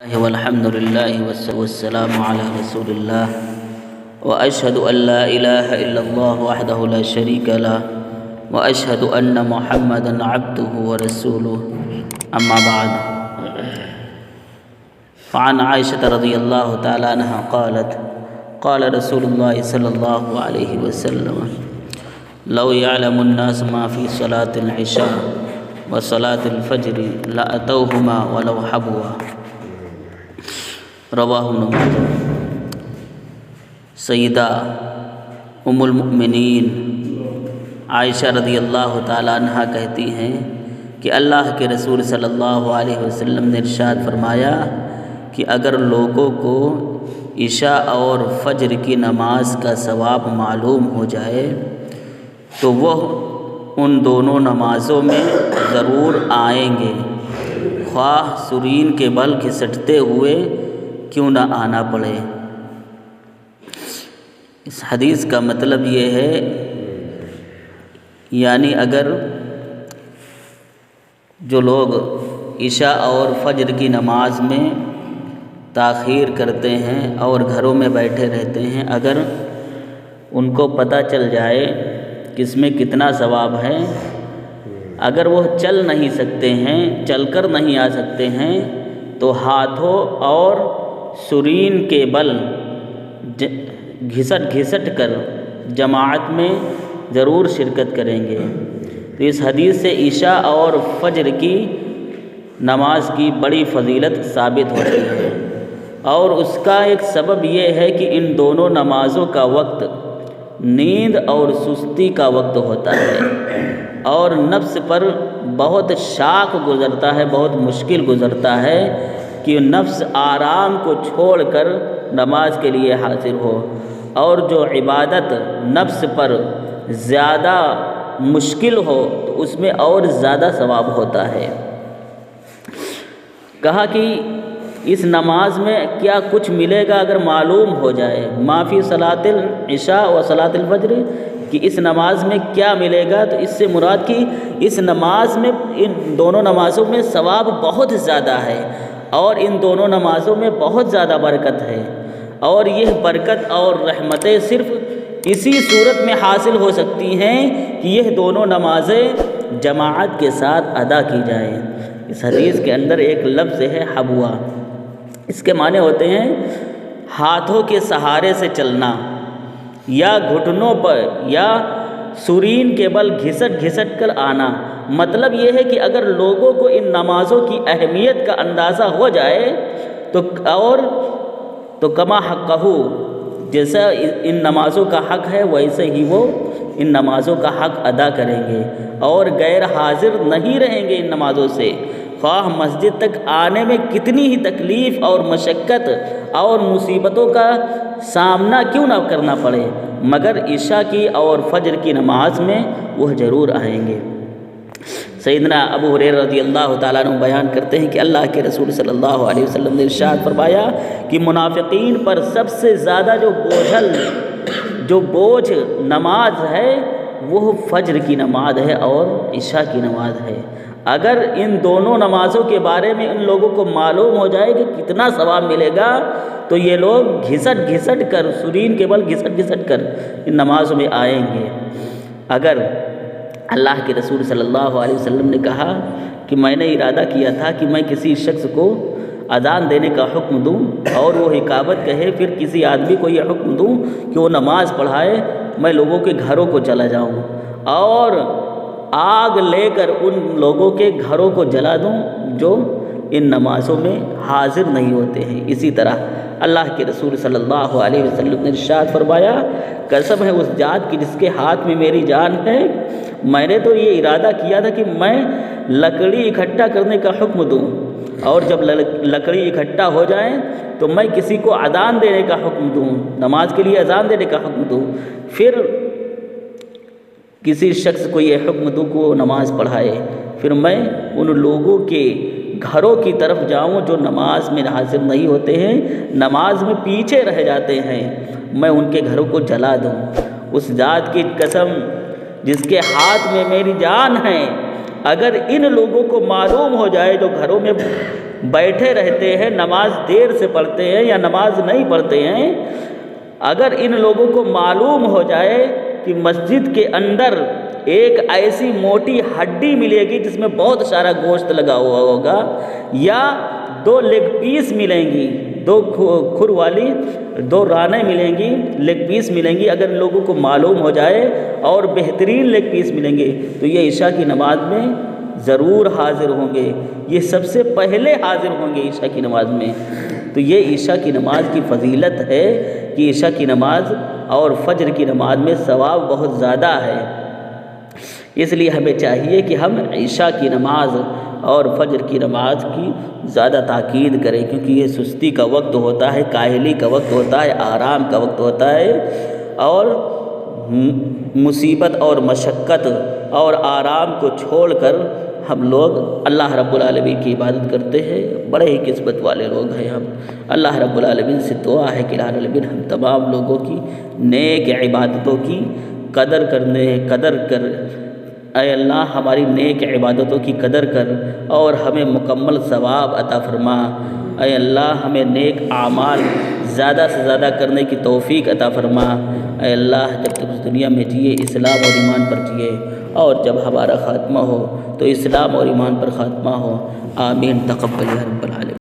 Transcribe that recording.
والحمد لله والسلام على رسول الله وأشهد أن لا إله إلا الله وحده لا شريك له وأشهد أن محمدا عبده ورسوله أما بعد فعن عائشة رضي الله تعالى عنها قالت قال رسول الله صلى الله عليه وسلم لو يعلم الناس ما في صلاة العشاء وصلاة الفجر لأتوهما ولو حبوا رواہ ابن ماجہ۔ سیدہ ام المؤمنین عائشہ رضی اللہ تعالیٰ عنہ کہتی ہیں کہ اللہ کے رسول صلی اللہ علیہ وسلم نے ارشاد فرمایا کہ اگر لوگوں کو عشاء اور فجر کی نماز کا ثواب معلوم ہو جائے تو وہ ان دونوں نمازوں میں ضرور آئیں گے، خواہ سرین کے بل گھسٹتے ہوئے کیوں نہ آنا پڑے۔ اس حدیث کا مطلب یہ ہے، یعنی اگر جو لوگ عشاء اور فجر کی نماز میں تاخیر کرتے ہیں اور گھروں میں بیٹھے رہتے ہیں، اگر ان کو پتہ چل جائے کہ اس میں کتنا ثواب ہے، اگر وہ چل نہیں سکتے ہیں، چل کر نہیں آ سکتے ہیں، تو ہاتھوں اور سرین کے بل گھسٹ کر جماعت میں ضرور شرکت کریں گے۔ تو اس حدیث سے عشاء اور فجر کی نماز کی بڑی فضیلت ثابت ہوتی ہے، اور اس کا ایک سبب یہ ہے کہ ان دونوں نمازوں کا وقت نیند اور سستی کا وقت ہوتا ہے، اور نفس پر بہت شاق گزرتا ہے، بہت مشکل گزرتا ہے کہ نفس آرام کو چھوڑ کر نماز کے لیے حاضر ہو، اور جو عبادت نفس پر زیادہ مشکل ہو تو اس میں اور زیادہ ثواب ہوتا ہے۔ کہا کہ اس نماز میں کیا کچھ ملے گا اگر معلوم ہو جائے، ما فی صلاۃ العشاء و صلاۃ الفجر، کہ اس نماز میں کیا ملے گا، تو اس سے مراد کہ اس نماز میں، ان دونوں نمازوں میں ثواب بہت زیادہ ہے، اور ان دونوں نمازوں میں بہت زیادہ برکت ہے، اور یہ برکت اور رحمتیں صرف اسی صورت میں حاصل ہو سکتی ہیں کہ یہ دونوں نمازیں جماعت کے ساتھ ادا کی جائیں۔ اس حدیث کے اندر ایک لفظ ہے حبوا، اس کے معنی ہوتے ہیں ہاتھوں کے سہارے سے چلنا، یا گھٹنوں پر یا سرین کے بل گھسٹ کر آنا۔ مطلب یہ ہے کہ اگر لوگوں کو ان نمازوں کی اہمیت کا اندازہ ہو جائے تو کما حقہ، جیسا ان نمازوں کا حق ہے ویسے ہی وہ ان نمازوں کا حق ادا کریں گے، اور غیر حاضر نہیں رہیں گے ان نمازوں سے، خواہ مسجد تک آنے میں کتنی ہی تکلیف اور مشقت اور مصیبتوں کا سامنا کیوں نہ کرنا پڑے، مگر عشاء کی اور فجر کی نماز میں وہ ضرور آئیں گے۔ سیدنا ابو ہریرہ رضی اللہ تعالیٰ عنہ بیان کرتے ہیں کہ اللہ کے رسول صلی اللہ علیہ وسلم نے ارشاد فرمایا کہ منافقین پر سب سے زیادہ جو بوجھ نماز ہے وہ فجر کی نماز ہے اور عشاء کی نماز ہے۔ اگر ان دونوں نمازوں کے بارے میں ان لوگوں کو معلوم ہو جائے کہ کتنا ثواب ملے گا، تو یہ لوگ گھسٹ کر، سرین کے بل گھسٹ کر ان نمازوں میں آئیں گے۔ اگر اللہ کے رسول صلی اللہ علیہ وسلم نے کہا کہ میں نے ارادہ کیا تھا کہ میں کسی شخص کو اذان دینے کا حکم دوں اور وہ اقامت کہے، پھر کسی آدمی کو یہ حکم دوں کہ وہ نماز پڑھائے، میں لوگوں کے گھروں کو چلا جاؤں اور آگ لے کر ان لوگوں کے گھروں کو جلا دوں جو ان نمازوں میں حاضر نہیں ہوتے ہیں۔ اسی طرح اللہ کے رسول صلی اللہ علیہ وسلم نے ارشاد فرمایا، قسم ہے اس ذات کی جس کے ہاتھ میں میری جان ہے، میں نے تو یہ ارادہ کیا تھا کہ میں لکڑی اکٹھا کرنے کا حکم دوں، اور جب لکڑی اکٹھا ہو جائیں تو میں کسی کو اذان دینے کا حکم دوں، نماز کے لیے اذان دینے کا حکم دوں، پھر کسی شخص کو یہ حکم دوں کہ وہ نماز پڑھائے، پھر میں ان لوگوں کے گھروں کی طرف جاؤں جو نماز میں حاضر نہیں ہوتے ہیں، نماز میں پیچھے رہ جاتے ہیں، میں ان کے گھروں کو جلا دوں۔ اس ذات کی قسم جس کے ہاتھ میں میری جان ہے، اگر ان لوگوں کو معلوم ہو جائے جو گھروں میں بیٹھے رہتے ہیں، نماز دیر سے پڑھتے ہیں یا نماز نہیں پڑھتے ہیں، اگر ان لوگوں کو معلوم ہو جائے کہ مسجد کے اندر ایک ایسی موٹی ہڈی ملے گی جس میں بہت سارا گوشت لگا ہوا ہوگا، یا 2 لیگ پیس ملیں گی، 2 کھر والی 2 رانیں ملیں گی، لیگ پیس ملیں گی، اگر لوگوں کو معلوم ہو جائے اور بہترین لیگ پیس ملیں گے تو یہ عشاء کی نماز میں ضرور حاضر ہوں گے، یہ سب سے پہلے حاضر ہوں گے عشاء کی نماز میں۔ تو یہ عشاء کی نماز کی فضیلت ہے کہ عشاء کی نماز اور فجر کی نماز میں ثواب بہت زیادہ ہے، اس لیے ہمیں چاہیے کہ ہم عشاء کی نماز اور فجر کی نماز کی زیادہ تاکید کریں، کیونکہ یہ سستی کا وقت ہوتا ہے، کاہلی کا وقت ہوتا ہے، آرام کا وقت ہوتا ہے، اور مصیبت اور مشقت اور آرام کو چھوڑ کر ہم لوگ اللہ رب العالمین کی عبادت کرتے ہیں، بڑے ہی قسمت والے لوگ ہیں ہم۔ اللہ رب العالمین سے دعا ہے کہ الہ العالمین ہم تمام لوگوں کی نیک عبادتوں کی قدر کر، اے اللہ ہماری نیک عبادتوں کی قدر کر اور ہمیں مکمل ثواب عطا فرما۔ اے اللہ ہمیں نیک اعمال زیادہ سے زیادہ کرنے کی توفیق عطا فرما۔ اے اللہ جب تک اس دنیا میں جیے اسلام اور ایمان پر جیے، اور جب ہمارا خاتمہ ہو تو اسلام اور ایمان پر خاتمہ ہو۔ آمین، تقبل یا رب العالمین۔